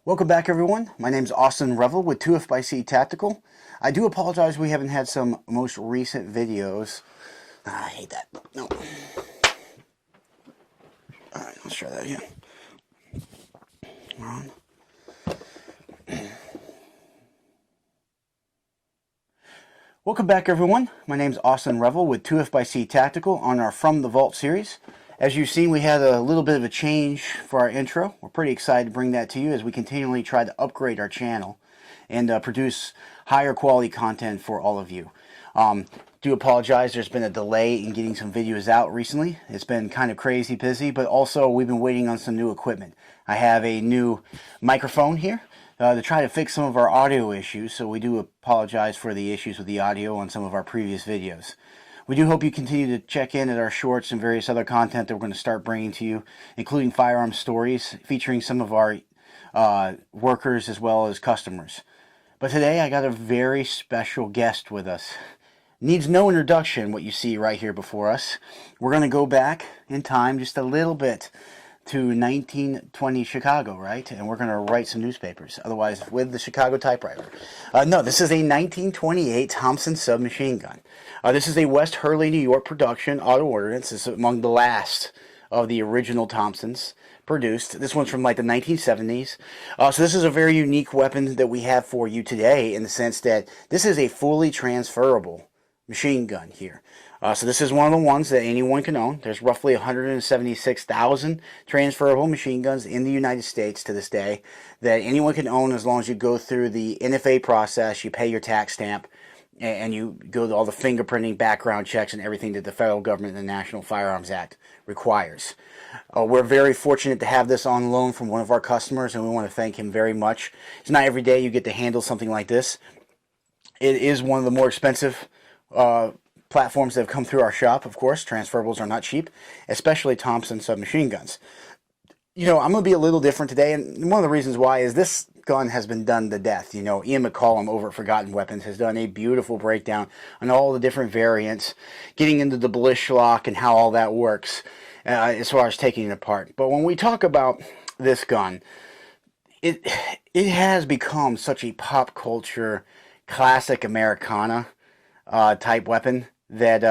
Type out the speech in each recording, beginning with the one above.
Welcome back, everyone. My name is Austin Reville with 2FC Tactical. I do apologize we haven't had some most recent videos. I hate that. No. Alright, let's try that again. We're on. Welcome back, everyone. My name is Austin Reville with 2FC Tactical on our From the Vault series. As you've seen, we had a little bit of a change for our intro. We're pretty excited to bring that to you as we continually try to upgrade our channel and produce higher quality content for all of you. Do apologize, there's been a delay in getting some videos out recently. It's been kind of crazy busy, but also we've been waiting on some new equipment. I have a new microphone here to try to fix some of our audio issues, so we do apologize for the issues with the audio on some of our previous videos. We do hope you continue to check in at our shorts and various other content that we're going to start bringing to you, including firearm stories featuring some of our workers as well as customers. But today I got a very special guest with us. Needs no introduction what you see right here before us. We're going to go back in time just a little bit to 1920 Chicago, right? And we're going to write some newspapers, otherwise with the Chicago typewriter. No, this is a 1928 Thompson submachine gun. This is a West Hurley, New York production auto-ordnance. This is among the last of the original Thompsons produced. This one's from like the 1970s. So this is a very unique weapon that we have for you today in the sense that this is a fully transferable machine gun here. So this is one of the ones that anyone can own. There's roughly 176,000 transferable machine guns in the United States to this day that anyone can own as long as you go through the NFA process, you pay your tax stamp, and you go to all the fingerprinting, background checks, and everything that the federal government and the National Firearms Act requires. We're very fortunate to have this on loan from one of our customers, and we want to thank him very much. It's not every day you get to handle something like this. It is one of the more expensive platforms that have come through our shop, of course. Transferables are not cheap, especially Thompson submachine guns. You know, I'm going to be a little different today, and one of the reasons why is this gun has been done to death. You know, Ian McCollum over at Forgotten Weapons has done a beautiful breakdown on all the different variants, getting into the Blish lock and how all that works as far as taking it apart. But when we talk about this gun, it has become such a pop culture classic Americana type weapon that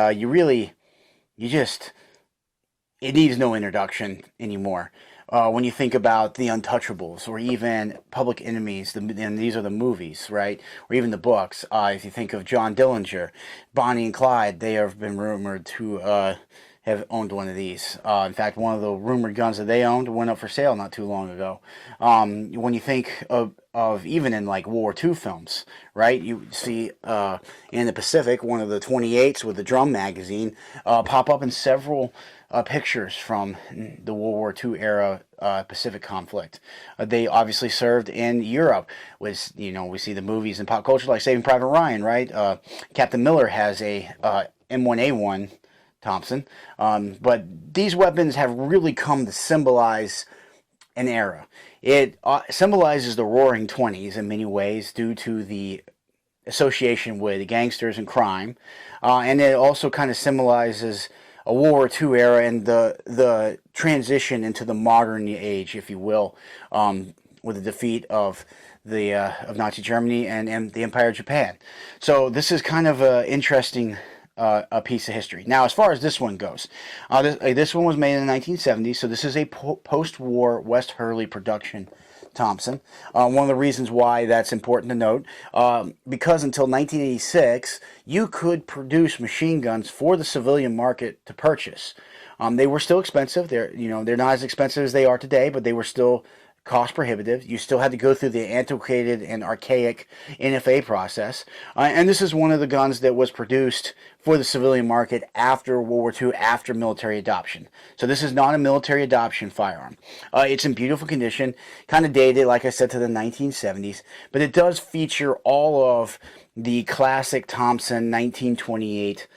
it needs no introduction anymore. When you think about the Untouchables or even Public Enemies, and these are the movies, right? Or even the books. If you think of John Dillinger, Bonnie and Clyde, they have been rumored to have owned one of these. In fact, one of the rumored guns that they owned went up for sale not too long ago. When you think of even in like World War II films, right? You see in the Pacific, one of the 28s with the drum magazine pop up in several pictures from the World War II era Pacific conflict. They obviously served in Europe. You know, we see the movies and pop culture like Saving Private Ryan, right? Captain Miller has a M1A1 Thompson. But these weapons have really come to symbolize an era. It symbolizes the Roaring Twenties in many ways due to the association with gangsters and crime. And it also kind of symbolizes a World War II era and the transition into the modern age, if you will, with the defeat of Nazi Germany and the Empire of Japan. So this is kind of an interesting a piece of history. Now, as far as this one goes, this one was made in the 1970s, so this is a post-war West Hurley production Thompson. One of the reasons why that's important to note, because until 1986, you could produce machine guns for the civilian market to purchase. They were still expensive. They're not as expensive as they are today, but they were still cost prohibitive. You still had to go through the antiquated and archaic NFA process. And this is one of the guns that was produced for the civilian market after World War II, after military adoption. So this is not a military adoption firearm. It's in beautiful condition, kind of dated, like I said, to the 1970s, but it does feature all of the classic Thompson 1928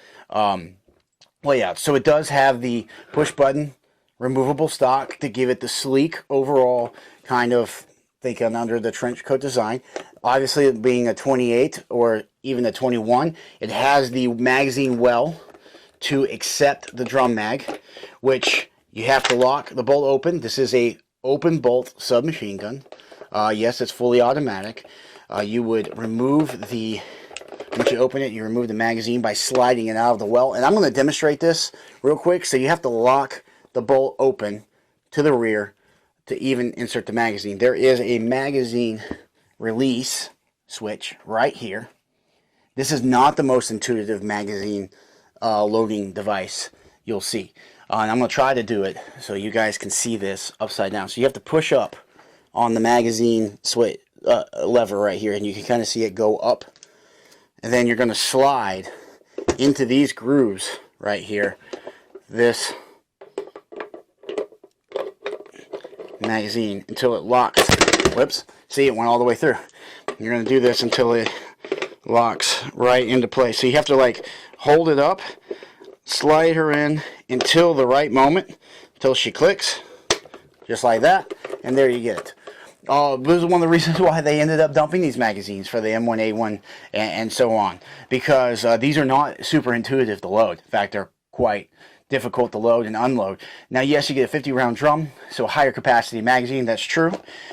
layout. So it does have the push button removable stock to give it the sleek overall kind of thinking under the trench coat design. Obviously, being a 28 or even a 21, it has the magazine well to accept the drum mag, which you have to lock the bolt open. This is a open bolt submachine gun. Yes, it's fully automatic. You would remove the, once you open it, you remove the magazine by sliding it out of the welt. And I'm going to demonstrate this real quick. So you have to lock the bolt open to the rear to even insert the magazine. There is a magazine release switch right here. This is not the most intuitive magazine loading device you'll see. And I'm going to try to do it so you guys can see this upside down. So you have to push up on the magazine switch lever right here, and you can kind of see it go up. And then you're going to slide into these grooves right here, this magazine, until it locks. Whoops. See, it went all the way through. You're going to do this until it locks right into place. So you have to like hold it up, slide her in until the right moment, until she clicks, just like that, and there you get it. This is one of the reasons why they ended up dumping these magazines for the M1A1 and so on, because these are not super intuitive to load. In fact, they're quite difficult to load and unload. Now, yes, you get a 50 round drum, so a higher capacity magazine, that's true.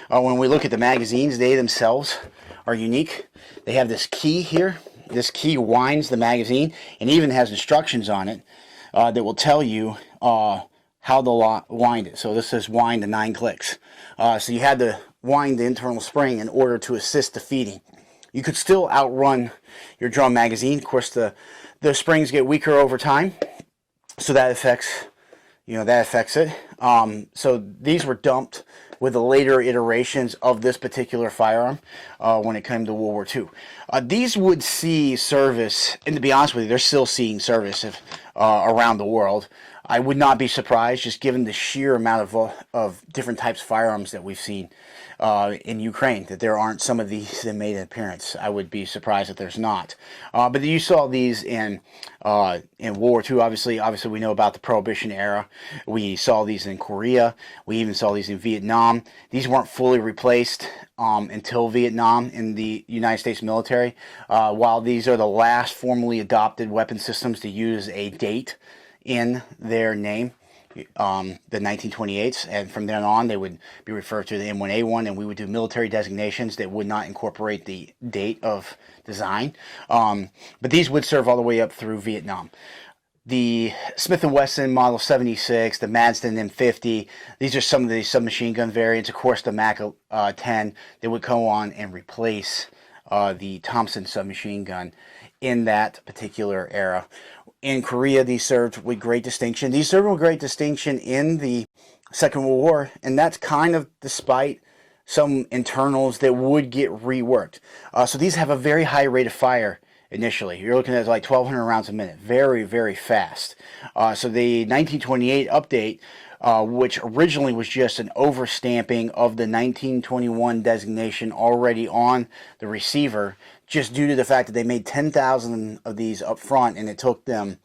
When we look at the magazines, they themselves are unique. They have this key here. This key winds the magazine and even has instructions on it that will tell you how to wind it. So this says wind to 9 clicks. So you had to wind the internal spring in order to assist the feeding. You could still outrun your drum magazine. Of course, the springs get weaker over time, so that affects it. So these were dumped with the later iterations of this particular firearm when it came to World War II. These would see service, and to be honest with you, they're still seeing service around the world. I would not be surprised, just given the sheer amount of different types of firearms that we've seen in Ukraine, that there aren't some of these that made an appearance. I would be surprised if there's not. But you saw these in World War II. Obviously we know about the Prohibition era. We saw these in Korea. We even saw these in Vietnam. These weren't fully replaced until Vietnam in the United States military. While these are the last formally adopted weapon systems to use a date in their name, the 1928s, and from then on they would be referred to the M1A1, and we would do military designations that would not incorporate the date of design. But these would serve all the way up through Vietnam. The Smith & Wesson Model 76, the Madston M50, these are some of the submachine gun variants. Of course, the Mac 10, they would go on and replace the Thompson submachine gun in that particular era. In Korea, these served with great distinction. These served with great distinction in the Second World War, and that's kind of despite some internals that would get reworked. So these have a very high rate of fire initially. You're looking at like 1,200 rounds a minute. Very, very fast. So the 1928 update, which originally was just an overstamping of the 1921 designation already on the receiver, just due to the fact that they made 10,000 of these up front, and it took them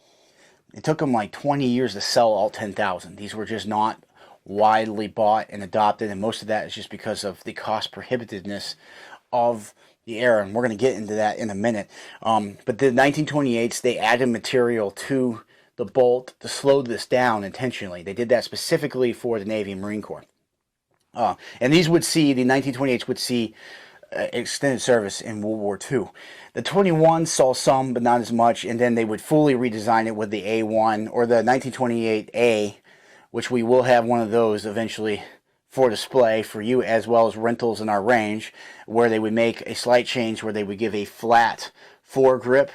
like 20 years to sell all 10,000. These were just not widely bought and adopted, and most of that is just because of the cost prohibitiveness of the era, and we're going to get into that in a minute. But the 1928s, they added material to the bolt to slow this down intentionally. They did that specifically for the Navy and Marine Corps. And these would see, the 1928s would see extended service in World War II. The 21 saw some, but not as much, and then they would fully redesign it with the A1 or the 1928A, which we will have one of those eventually for display for you, as well as rentals in our range, where they would make a slight change where they would give a flat foregrip.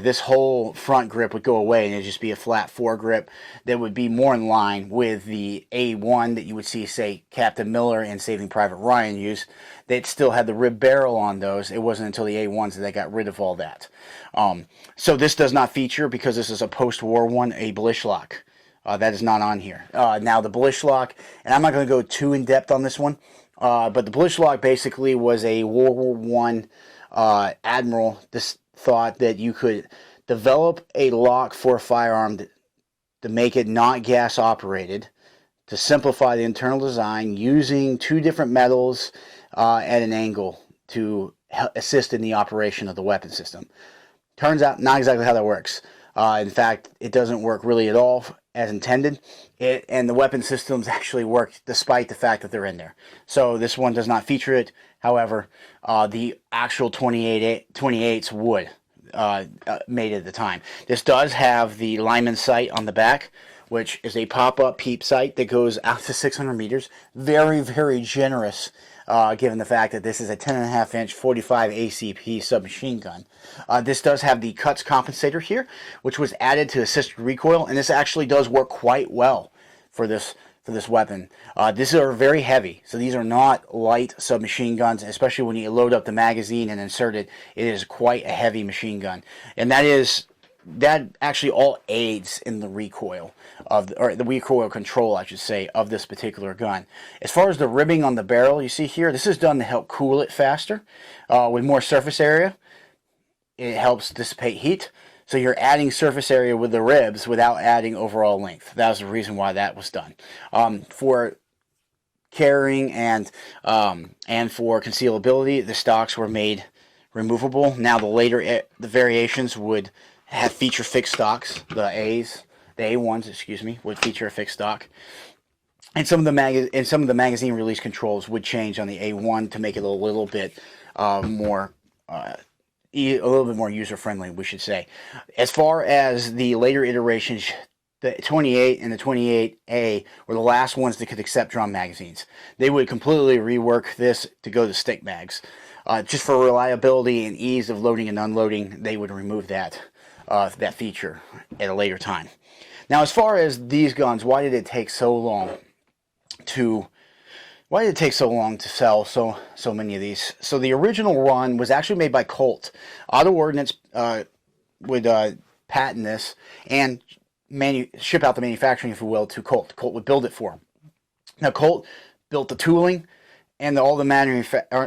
This whole front grip would go away, and it'd just be a flat foregrip that would be more in line with the A1 that you would see, say, Captain Miller and Saving Private Ryan use. They'd still had the rib barrel on those. It wasn't until the A1s that they got rid of all that. So this does not feature, because this is a post-war one, a Blish lock. That is not on here. Now the Blish lock, and I'm not going to go too in-depth on this one, but the Blish lock basically was a World War I admiral thought that you could develop a lock for a firearm to make it not gas operated, to simplify the internal design using 2 different metals at an angle to assist in the operation of the weapon system. Turns out not exactly how that works. In fact, it doesn't work really at all as intended, and the weapon systems actually work despite the fact that they're in there. So this one does not feature it. However, the actual 28s would made at the time. This does have the lineman sight on the back, which is a pop-up peep sight that goes out to 600 meters. Very, very generous, given the fact that this is a 10.5-inch 45 ACP submachine gun. This does have the Cutts Compensator here, which was added to assisted recoil, and this actually does work quite well for this weapon. These are very heavy, so these are not light submachine guns, especially when you load up the magazine and insert it. It is quite a heavy machine gun, and that actually all aids in the recoil or the recoil control, I should say, of this particular gun. As far as the ribbing on the barrel, you see here, this is done to help cool it faster. With more surface area, it helps dissipate heat. So you're adding surface area with the ribs without adding overall length. That was the reason why that was done. For carrying and for concealability, the stocks were made removable. Now the variations would have feature fixed stocks. The A1s, excuse me, would feature a fixed stock. And some of the magazine release controls would change on the A1 to make it a little bit more user-friendly, we should say. As far as the later iterations, the 28 and the 28A were the last ones that could accept drum magazines. They would completely rework this to go to stick mags. Just for reliability and ease of loading and unloading, they would remove that feature at a later time. Now, as far as these guns, why did it take so long to sell so many of these? So the original run was actually made by Colt. Auto-Ordnance would patent this and ship out the manufacturing, if you will, to Colt. Colt would build it for them. Now, Colt built the tooling and all the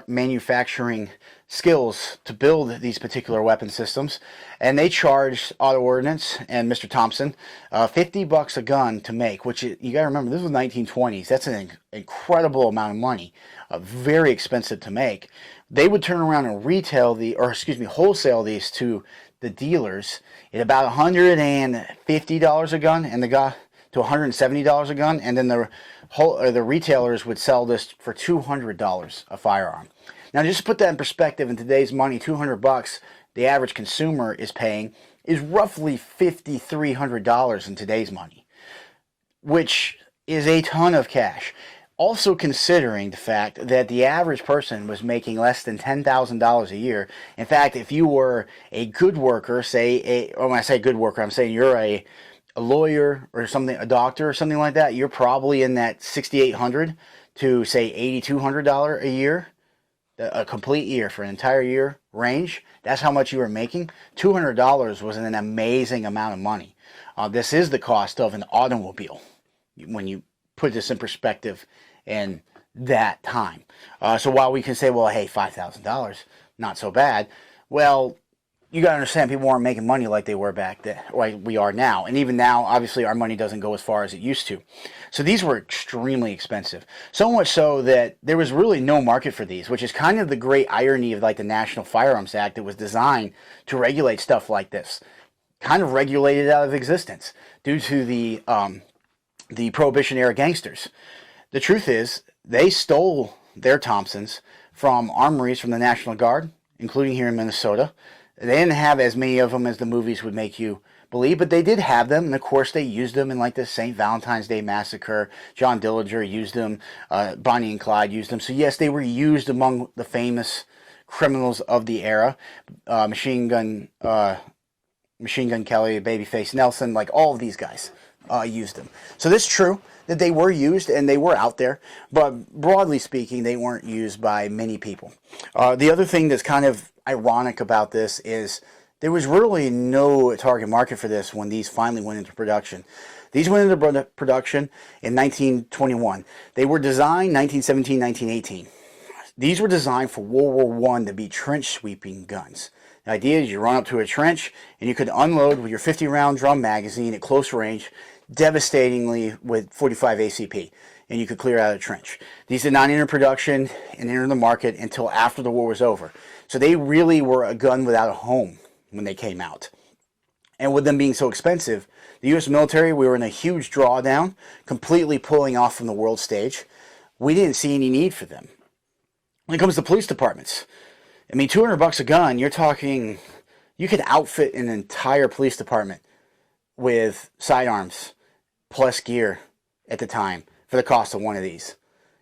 manufacturing skills to build these particular weapon systems, and they charged Auto-Ordnance and Mr. Thompson $50 a gun to make, which you got to remember, this was 1920s. That's an incredible amount of money, very expensive to make. They would turn around and wholesale these to the dealers at about $150 a gun, and to $170 a gun, and then the retailers would sell this for $200 a firearm. Now, just to put that in perspective, in today's money, $200 the average consumer is paying is roughly $5,300 in today's money, which is a ton of cash. Also considering the fact that the average person was making less than $10,000 a year. In fact, if you were a good worker, when I say good worker, I'm saying you're a lawyer or something, a doctor or something like that, you're probably in that $6,800 to say $8,200 a year, a complete year, for an entire year range. That's how much you were making. $200 was an amazing amount of money. This is the cost of an automobile when you put this in perspective in that time. So while we can say, well, hey, $5,000, not so bad. Well, you got to understand, people weren't making money like they were back then, like we are now. And even now, obviously, our money doesn't go as far as it used to. So these were extremely expensive. So much so that there was really no market for these, which is kind of the great irony of like the National Firearms Act that was designed to regulate stuff like this. Kind of regulated out of existence due to the Prohibition-era gangsters. The truth is, they stole their Thompsons from armories from the National Guard, including here in Minnesota. They didn't have as many of them as the movies would make you believe, but they did have them, and of course they used them in like the St. Valentine's Day Massacre. John Dillinger used them, Bonnie and Clyde used them. So yes, they were used among the famous criminals of the era. Machine Gun Kelly, Babyface Nelson, like all of these guys used them. So this is true that they were used and they were out there, but broadly speaking, they weren't used by many people. The other thing that's kind of ironic about this is there was really no target market for this when these finally went into production. These went into production in 1921. They were designed 1917, 1918. These were designed for World War I to be trench sweeping guns. The idea is you run up to a trench and you could unload with your 50-round drum magazine at close range, devastatingly with 45 ACP, and you could clear out a trench. These did not enter production and enter the market until after the war was over. So they really were a gun without a home when they came out. And with them being so expensive, the U.S. military, we were in a huge drawdown, completely pulling off from the world stage. We didn't see any need for them. When it comes to police departments, I mean, $200 a gun, you're talking, you could outfit an entire police department with sidearms plus gear at the time for the cost of one of these.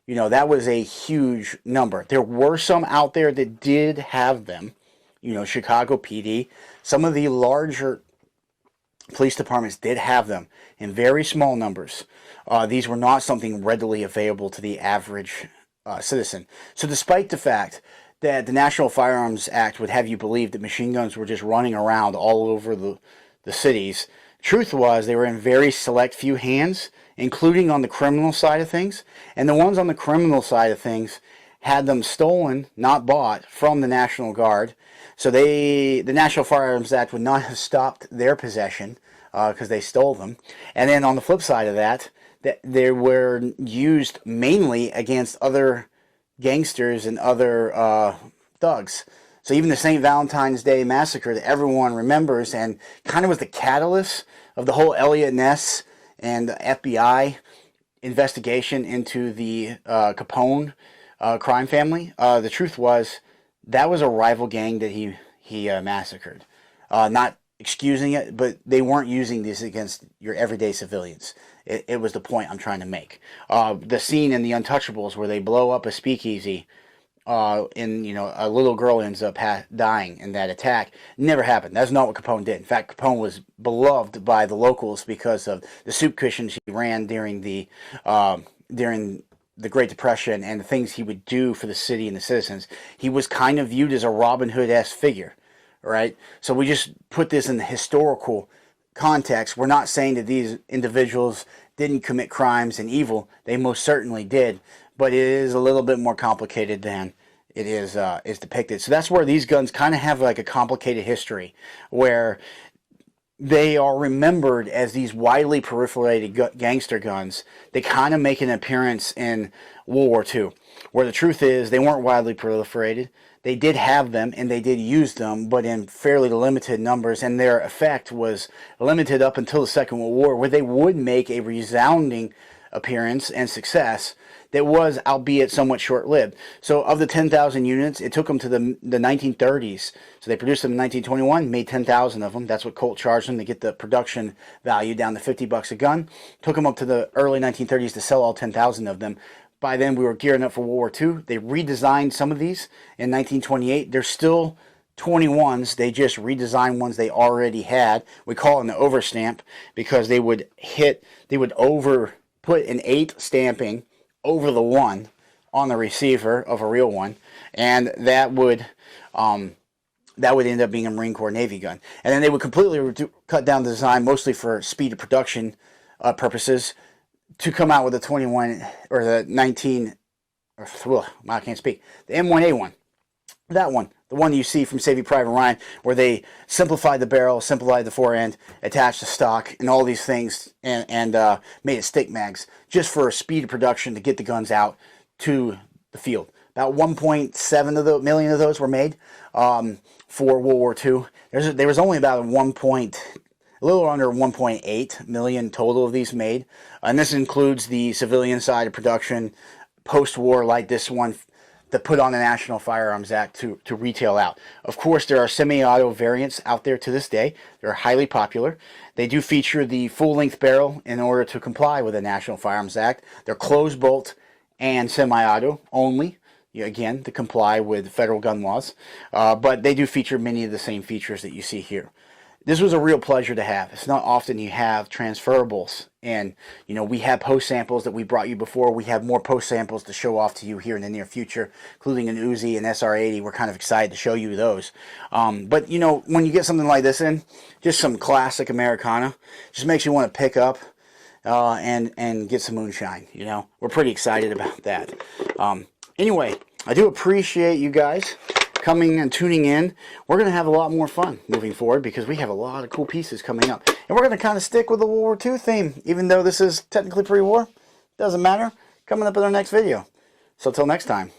You know, that was a huge number. There were some out there that did have them. You know, Chicago PD, some of the larger police departments did have them in very small numbers. These were not something readily available to the average citizen. So despite the fact that the National Firearms Act would have you believe that machine guns were just running around all over the cities, truth was they were in very select few hands, including on the criminal side of things. And the ones on the criminal side of things had them stolen, not bought, from the National Guard. So the National Firearms Act would not have stopped their possession because they stole them. And then on the flip side of that, they were used mainly against other gangsters and other thugs. So even the St. Valentine's Day massacre that everyone remembers and kind of was the catalyst of the whole Elliot Ness and the FBI investigation into the Capone crime family. The truth was that was a rival gang that he massacred. Not excusing it, but they weren't using this against your everyday civilians. It was the point I'm trying to make. The scene in The Untouchables where they blow up a speakeasy and, you know, a little girl ends up dying in that attack never happened. That's not what Capone did. In fact, Capone was beloved by the locals because of the soup kitchens he ran during the Great Depression and the things he would do for the city and the citizens. He was kind of viewed as a Robin Hood-esque figure, right? So we just put this in the historical context. We're not saying that these individuals didn't commit crimes and evil. They most certainly did, but it is a little bit more complicated than it is depicted. So that's where these guns kind of have like a complicated history, where they are remembered as these widely proliferated gangster guns. They kind of make an appearance in World War II, where the truth is they weren't widely proliferated. They did have them and they did use them, but in fairly limited numbers, and their effect was limited up until the Second World War, where they would make a resounding appearance and success that was, albeit somewhat short-lived. So of the 10,000 units, it took them to the 1930s. So they produced them in 1921, made 10,000 of them. That's what Colt charged them to get the production value down to $50 a gun. Took them up to the early 1930s to sell all 10,000 of them. By then, we were gearing up for World War II. They redesigned some of these in 1928. They're still 21s. They just redesigned ones they already had. We call it an overstamp because they would put an 8 stamping over the 1 on the receiver of a real one, and that would end up being a Marine Corps Navy gun. And then they would completely cut down the design, mostly for speed of production purposes, to come out with the 21 or the 19, I can't speak, the M1A1. That one, the one you see from Saving Private Ryan, where they simplified the barrel, simplified the forend, attached the stock, and all these things, and made it stick mags, just for speed of production to get the guns out to the field. About 1.7 million of those were made for World War II. There was only about a little under 1.8 million total of these made, and this includes the civilian side of production, post-war like this one, to put on the National Firearms Act to retail out. Of course, there are semi-auto variants out there to this day. They're highly popular. They do feature the full-length barrel in order to comply with the National Firearms Act. They're closed bolt and semi-auto only, again, to comply with federal gun laws. But they do feature many of the same features that you see here. This was a real pleasure to have. It's not often you have transferables, and we have post samples that we brought you before. We have more post samples to show off to you here in the near future, including an Uzi and SR80. We're kind of excited to show you those. But when you get something like this in, just some classic Americana, just makes you want to pick up and get some moonshine. We're pretty excited about that. Anyway, I do appreciate you guys coming and tuning in. We're going to have a lot more fun moving forward because we have a lot of cool pieces coming up. And we're going to kind of stick with the World War II theme, even though this is technically pre-war. Doesn't matter. Coming up in our next video. So till next time.